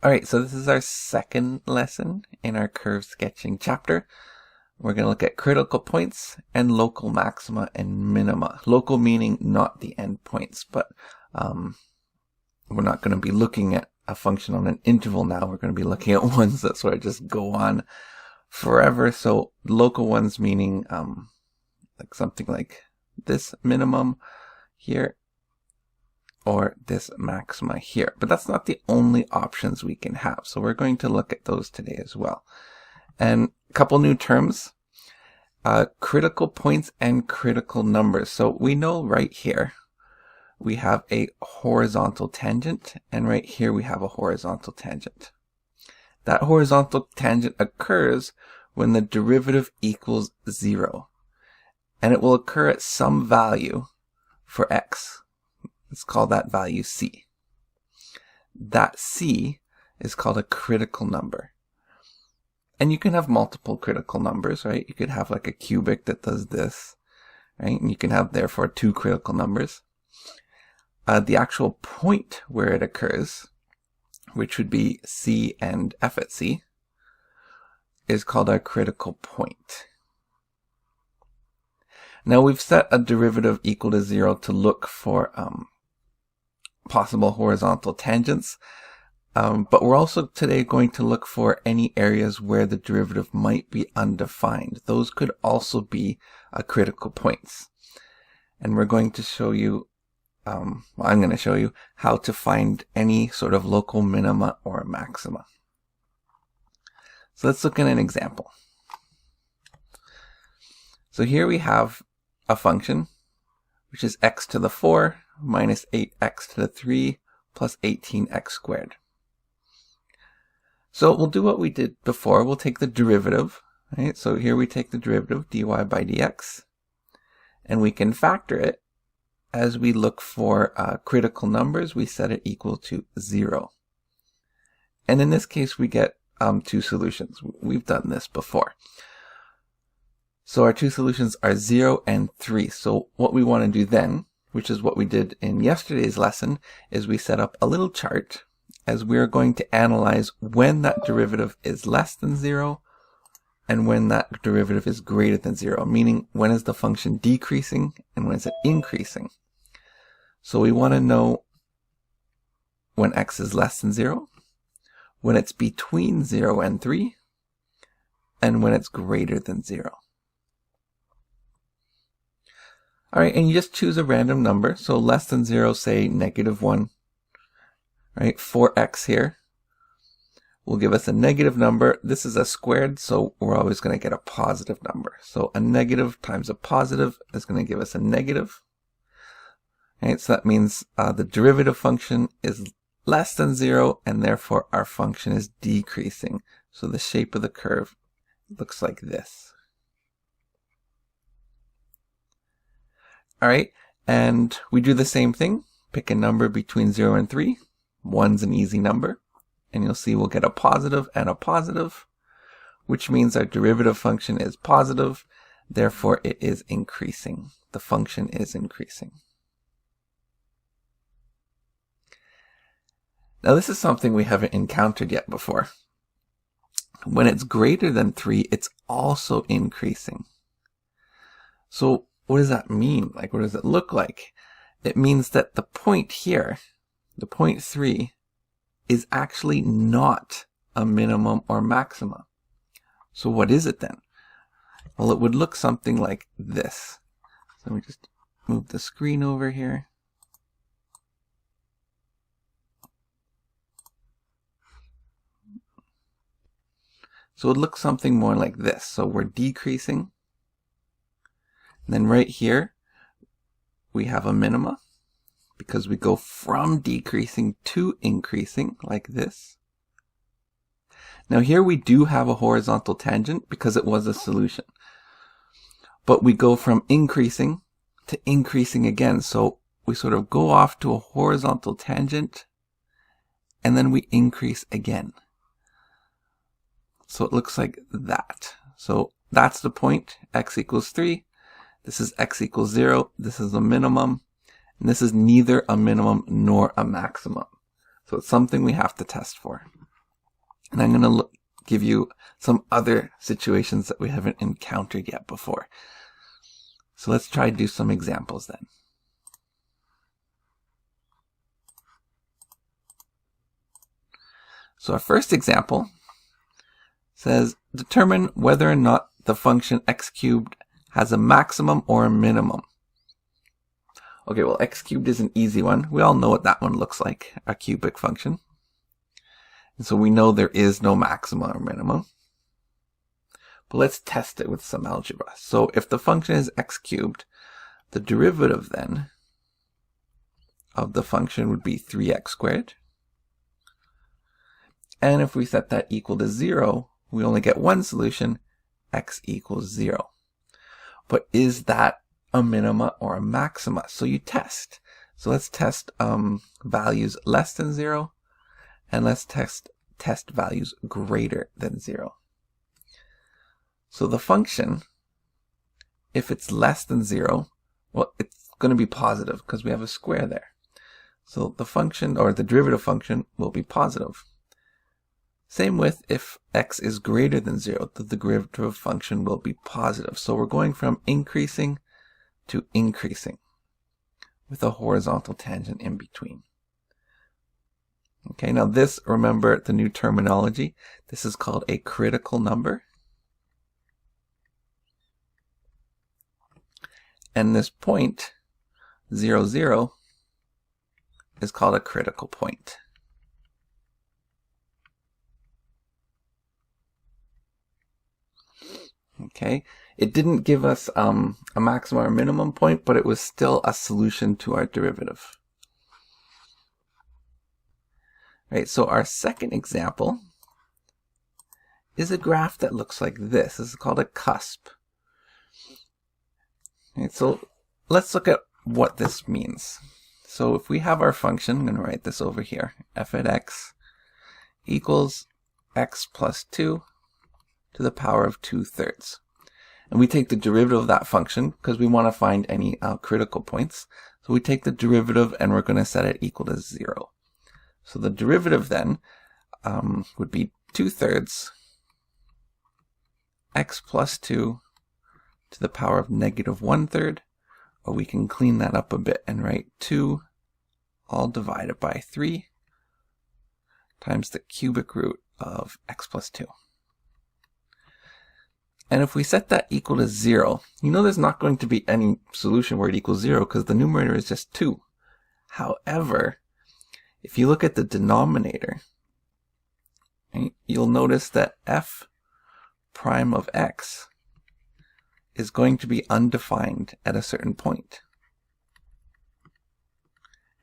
Alright, so this is our second lesson in our curve sketching chapter. We're going to look at critical points and local maxima and minima. Local meaning not the endpoints, but we're not going to be looking at a function on an interval now. We're going to be looking at ones that sort of just go on forever. So local ones meaning like something like this minimum here, or this maxima here. But that's not the only options we can have. So we're going to look at those today as well. And a couple new terms, critical points and critical numbers. So we know right here we have a horizontal tangent, and right here we have a horizontal tangent. That horizontal tangent occurs when the derivative equals 0. And it will occur at some value for x. Let's call that value c. That c is called a critical number. And you can have multiple critical numbers, right? You could have like a cubic that does this, right? And you can have therefore two critical numbers. The actual point where it occurs, which would be c and f at c, is called a critical point. Now we've set a derivative equal to 0 to look for possible horizontal tangents, but we're also today going to look for any areas where the derivative might be undefined. Those could also be critical points. And we're going to show you, I'm going to show you how to find any sort of local minima or maxima. So let's look at an example. So here we have a function, which is x to the 4 minus 8x to the 3 plus 18x squared. So we'll do what we did before. We'll take the derivative, right? So here we take the derivative, dy by dx, and we can factor it. As we look for critical numbers, we set it equal to 0. And in this case, we get two solutions. We've done this before. So our two solutions are 0 and 3. So what we want to do then, which is what we did in yesterday's lesson, is we set up a little chart as we're going to analyze when that derivative is less than 0 and when that derivative is greater than 0, meaning when is the function decreasing and when is it increasing. So we want to know when x is less than 0, when it's between 0 and 3, and when it's greater than 0. Alright, and you just choose a random number. So less than 0, say -1. Right, 4x here will give us a negative number. This is a squared, so we're always going to get a positive number. So a negative times a positive is going to give us a negative. Right, so that means the derivative function is less than 0, and therefore our function is decreasing. So the shape of the curve looks like this. Alright, and we do the same thing. Pick a number between 0 and 3. 1's an easy number. And you'll see we'll get a positive and a positive, which means our derivative function is positive. Therefore, it is increasing. The function is increasing. Now, this is something we haven't encountered yet before. When it's greater than 3, it's also increasing. So, what does that mean? Like, what does it look like? It means that the point here, the point 3, is actually not a minimum or maximum. So what is it then? Well, it would look something like this. So let me just move the screen over here. So it looks something more like this. So we're decreasing. And then right here, we have a minima, because we go from decreasing to increasing, like this. Now here we do have a horizontal tangent, because it was a solution. But we go from increasing to increasing again. So we sort of go off to a horizontal tangent, and then we increase again. So it looks like that. So that's the point, x equals 3. This is x equals 0. This is a minimum. And this is neither a minimum nor a maximum. So it's something we have to test for. And I'm going to give you some other situations that we haven't encountered yet before. So let's try to do some examples then. So our first example says, determine whether or not the function x cubed has a maximum or a minimum. Okay, well, x cubed is an easy one. We all know what that one looks like, a cubic function. And so we know there is no maximum or minimum. But let's test it with some algebra. So if the function is x cubed, the derivative then of the function would be 3x squared. And if we set that equal to 0, we only get one solution, x equals 0. But is that a minima or a maxima? So you test. So let's test values less than 0, and let's test values greater than 0. So the function, if it's less than 0, well, it's going to be positive because we have a square there. So the function, or the derivative function, will be positive. Same with if x is greater than 0, the derivative function will be positive. So we're going from increasing to increasing with a horizontal tangent in between. Okay, now this, remember the new terminology, this is called a critical number. And this point, 0, 0, is called a critical point. Okay, it didn't give us a maximum or minimum point, but it was still a solution to our derivative. Right, so our second example is a graph that looks like this. This is called a cusp. Right, so let's look at what this means. So if we have our function, I'm going to write this over here, f at x equals x plus 2 to the power of 2/3. And we take the derivative of that function because we want to find any critical points. So we take the derivative and we're going to set it equal to 0. So the derivative then would be 2/3 x plus 2 to the power of negative 1/3, or we can clean that up a bit and write 2 all divided by 3 times the cubic root of x plus 2. And if we set that equal to 0, you know there's not going to be any solution where it equals 0 because the numerator is just 2. However, if you look at the denominator, right, you'll notice that f prime of x is going to be undefined at a certain point.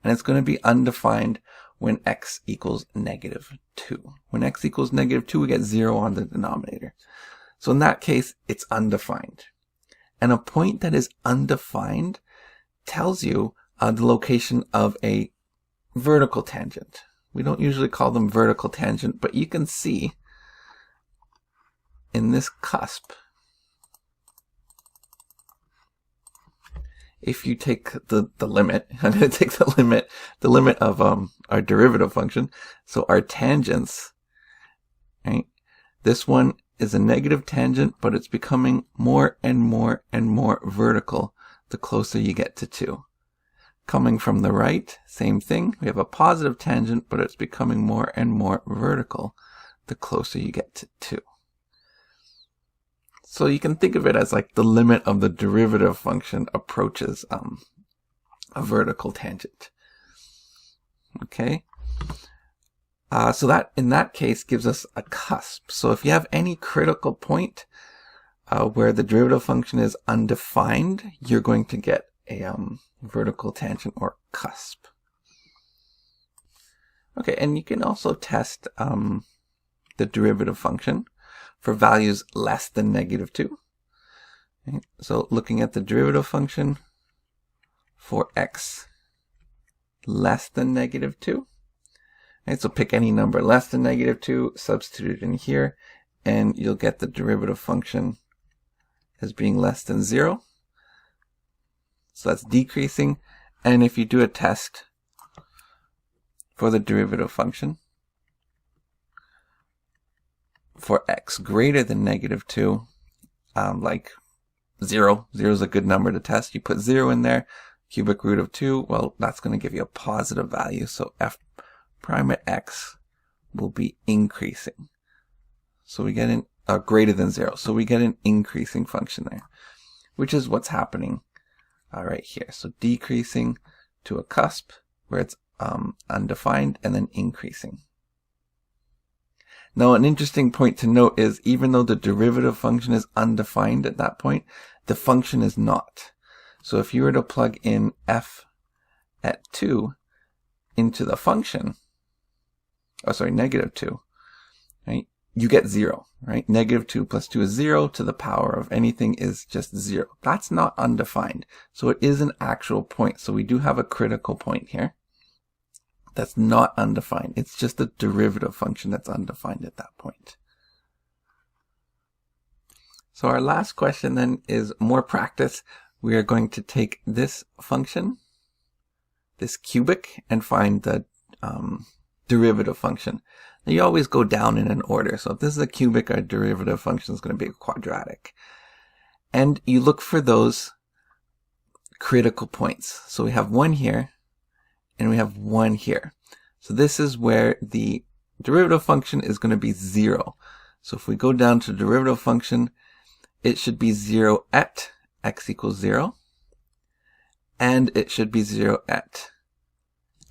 And it's going to be undefined when x equals negative 2. When x equals negative 2, we get 0 on the denominator. So in that case, it's undefined. And a point that is undefined tells you the location of a vertical tangent. We don't usually call them vertical tangent, but you can see in this cusp, if you take the limit, I'm going to take the limit of our derivative function. So our tangents, right? This one is a negative tangent, but it's becoming more and more and more vertical the closer you get to 2. Coming from the right, same thing. We have a positive tangent, but it's becoming more and more vertical the closer you get to 2. So you can think of it as like the limit of the derivative function approaches a vertical tangent. Okay? So that, in that case, gives us a cusp. So if you have any critical point where the derivative function is undefined, you're going to get a vertical tangent or cusp. Okay, and you can also test the derivative function for values less than negative 2. Okay, so looking at the derivative function for x less than negative 2. Okay, so pick any number less than negative 2, substitute it in here, and you'll get the derivative function as being less than 0. So that's decreasing. And if you do a test for the derivative function for x greater than -2, like 0. 0 is a good number to test. You put 0 in there, cubic root of 2, well, that's going to give you a positive value. So f prime at x will be increasing. So we get greater than 0. So we get an increasing function there, which is what's happening right here. So decreasing to a cusp where it's undefined, and then increasing. Now, an interesting point to note is even though the derivative function is undefined at that point, the function is not. So if you were to plug in f at 2 into the function, -2, right? You get 0, right? -2 plus 2 is 0. To the power of anything is just 0. That's not undefined. So it is an actual point. So we do have a critical point here. That's not undefined. It's just a derivative function that's undefined at that point. So our last question then is more practice. We are going to take this function, this cubic, and find the derivative function. Now you always go down in an order. So if this is a cubic, our derivative function is going to be a quadratic. And you look for those critical points. So we have one here, and we have one here. So this is where the derivative function is going to be 0. So if we go down to derivative function, it should be 0 at x equals 0. And it should be 0 at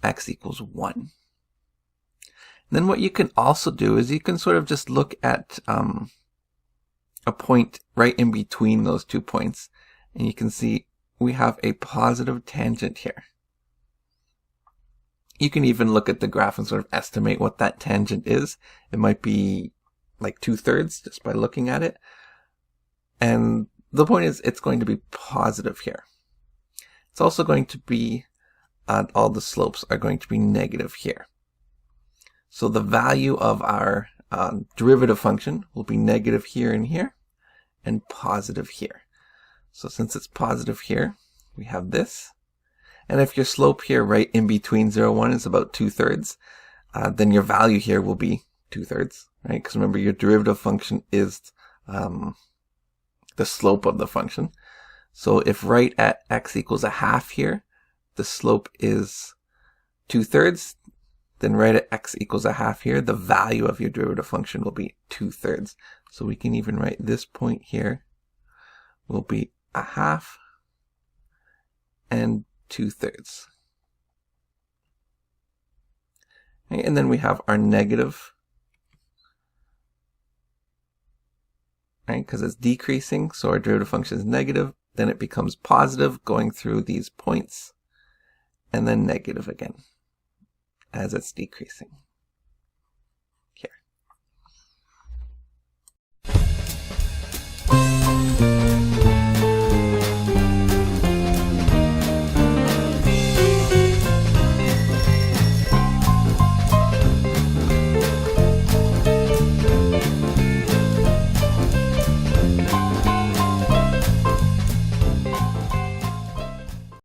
x equals 1. Then what you can also do is you can sort of just look at a point right in between those 2 points. And you can see we have a positive tangent here. You can even look at the graph and sort of estimate what that tangent is. It might be like 2/3 just by looking at it. And the point is it's going to be positive here. It's also going to be, all the slopes are going to be negative here. So the value of our derivative function will be negative here and here, and positive here. So since it's positive here, we have this. And if your slope here right in between 0 and 1 is about 2/3, then your value here will be 2/3, right? Because remember, your derivative function is the slope of the function. So if right at x equals 1/2 here, the slope is 2/3, then right at x equals 1/2 here, the value of your derivative function will be 2/3. So we can even write this point here will be 1/2 and 2/3. Okay, and then we have our negative, right? Because it's decreasing, so our derivative function is negative. Then it becomes positive going through these points, and then negative again as it's decreasing.